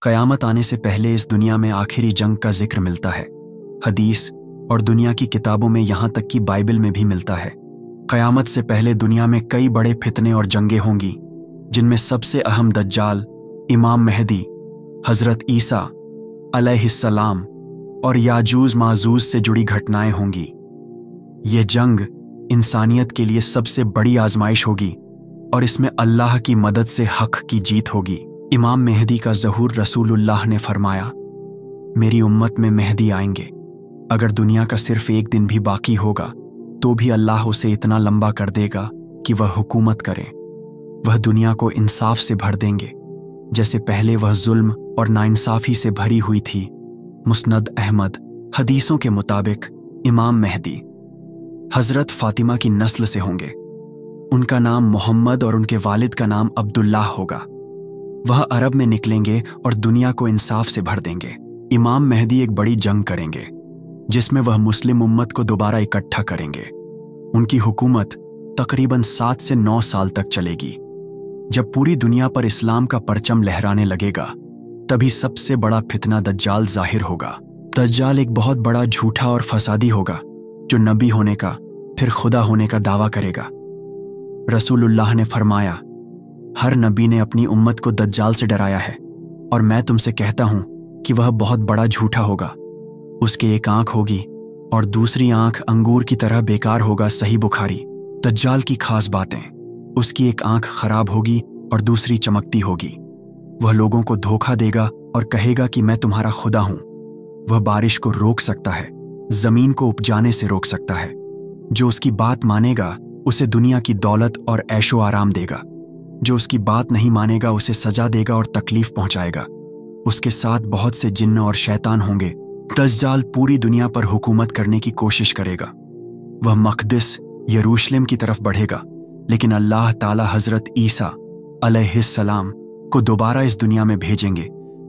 क़यामत आने से पहले इस दुनिया में आखिरी जंग का जिक्र मिलता है। हदीस और दुनिया की किताबों में यहाँ तक कि बाइबल में भी मिलता है। क़यामत से पहले दुनिया में कई बड़े फितने और जंगें होंगी, जिनमें सबसे अहम दज्जाल, इमाम मेहदी, हज़रत ईसा अलैहिस्सलाम और याजूज माजूज से जुड़ी घटनाएं होंगी। ये जंग इंसानियत के लिए सबसे बड़ी आजमाइश होगी और इसमें अल्लाह की मदद से हक की जीत होगी। इमाम मेहदी का ज़हूर रसूलुल्लाह ने फरमाया, मेरी उम्मत में मेहदी आएंगे। अगर दुनिया का सिर्फ एक दिन भी बाकी होगा तो भी अल्लाह उसे इतना लंबा कर देगा कि वह हुकूमत करे। वह दुनिया को इंसाफ से भर देंगे, जैसे पहले वह जुल्म और नाइंसाफ़ी से भरी हुई थी। मुस्नद अहमद हदीसों के मुताबिक इमाम मेहदी हज़रत फ़ातिमा की नस्ल से होंगे। उनका नाम मोहम्मद और उनके वालिद का नाम अब्दुल्लाह होगा। वह अरब में निकलेंगे और दुनिया को इंसाफ से भर देंगे। इमाम मेहदी एक बड़ी जंग करेंगे, जिसमें वह मुस्लिम उम्मत को दोबारा इकट्ठा करेंगे। उनकी हुकूमत तकरीबन 7 से 9 साल तक चलेगी। जब पूरी दुनिया पर इस्लाम का परचम लहराने लगेगा, तभी सबसे बड़ा फितना दज्जाल जाहिर होगा। दज्जाल एक बहुत बड़ा झूठा और फसादी होगा, जो नबी होने का फिर खुदा होने का दावा करेगा। रसूलुल्लाह ने फरमाया, हर नबी ने अपनी उम्मत को दज्जाल से डराया है, और मैं तुमसे कहता हूं कि वह बहुत बड़ा झूठा होगा। उसके एक आंख होगी और दूसरी आंख अंगूर की तरह बेकार होगा। सही बुखारी। दज्जाल की खास बातें, उसकी एक आंख खराब होगी और दूसरी चमकती होगी। वह लोगों को धोखा देगा और कहेगा कि मैं तुम्हारा खुदा हूं। वह बारिश को रोक सकता है, जमीन को उपजाने से रोक सकता है। जो उसकी बात मानेगा उसे दुनिया की दौलत और ऐशो आराम देगा। जो उसकी बात नहीं मानेगा उसे सजा देगा और तकलीफ पहुंचाएगा। उसके साथ बहुत से जिन्न और शैतान होंगे। दज्जाल पूरी दुनिया पर हुकूमत करने की कोशिश करेगा। वह मक़दिस यरूशलेम की तरफ बढ़ेगा, लेकिन अल्लाह ताला हज़रत ईसा अलैहिस्सलाम को दोबारा इस दुनिया में भेजेंगे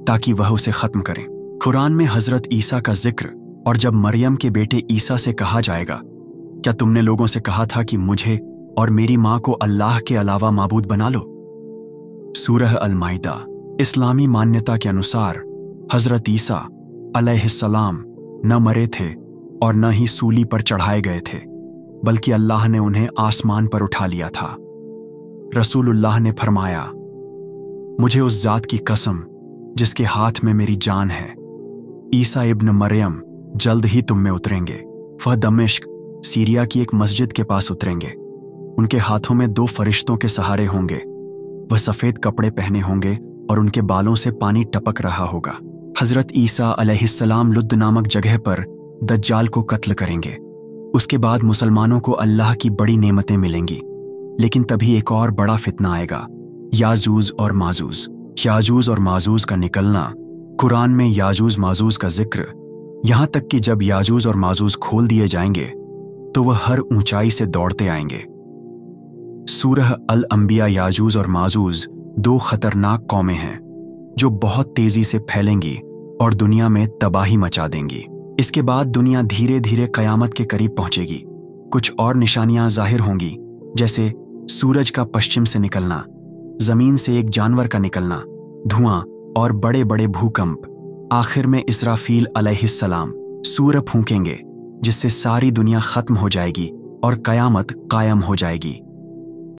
ताकि वह उसे ख़त्म करें। कुरान में हज़रत ईसा का जिक्र, और जब मरियम के बेटे ईसा से कहा जाएगा, क्या तुमने लोगों से कहा था कि मुझे और मेरी माँ को अल्लाह के अलावा माबूद बना लो? सूरह अल-माइदा। इस्लामी मान्यता के अनुसार हज़रत ईसा अलैहिस्सलाम न मरे थे और न ही सूली पर चढ़ाए गए थे, बल्कि अल्लाह ने उन्हें आसमान पर उठा लिया था। रसूलुल्लाह ने फरमाया, मुझे उस ज़ात की कसम जिसके हाथ में मेरी जान है, ईसा इब्न मरियम जल्द ही तुम में उतरेंगे। वह दमिश्क सीरिया की एक मस्जिद के पास उतरेंगे। उनके हाथों में 2 फरिश्तों के सहारे होंगे। वह सफ़ेद कपड़े पहने होंगे और उनके बालों से पानी टपक रहा होगा। हज़रत ईसा अलैहिस्सलाम लुद्द नामक जगह पर दज्जाल को कत्ल करेंगे। उसके बाद मुसलमानों को अल्लाह की बड़ी नेमतें मिलेंगी। लेकिन तभी एक और बड़ा फितना आएगा, याजूज और माजूज। याजूज और माजूज का निकलना, कुरान में याजूज माजूज का जिक्र, यहाँ तक कि जब याजूज और माजूज खोल दिए जाएंगे तो वह हर ऊंचाई से दौड़ते आएंगे। सूरह अल-अंबिया। याजूज और माजूज 2 खतरनाक कौमें हैं जो बहुत तेजी से फैलेंगी और दुनिया में तबाही मचा देंगी। इसके बाद दुनिया धीरे धीरे क़यामत के करीब पहुंचेगी। कुछ और निशानियां जाहिर होंगी, जैसे सूरज का पश्चिम से निकलना, जमीन से एक जानवर का निकलना, धुआं और बड़े बड़े भूकंप। आखिर में इसराफील अलैहिस्सलाम सूर फूंकेंगे, जिससे सारी दुनिया खत्म हो जाएगी और क़यामत कायम हो जाएगी।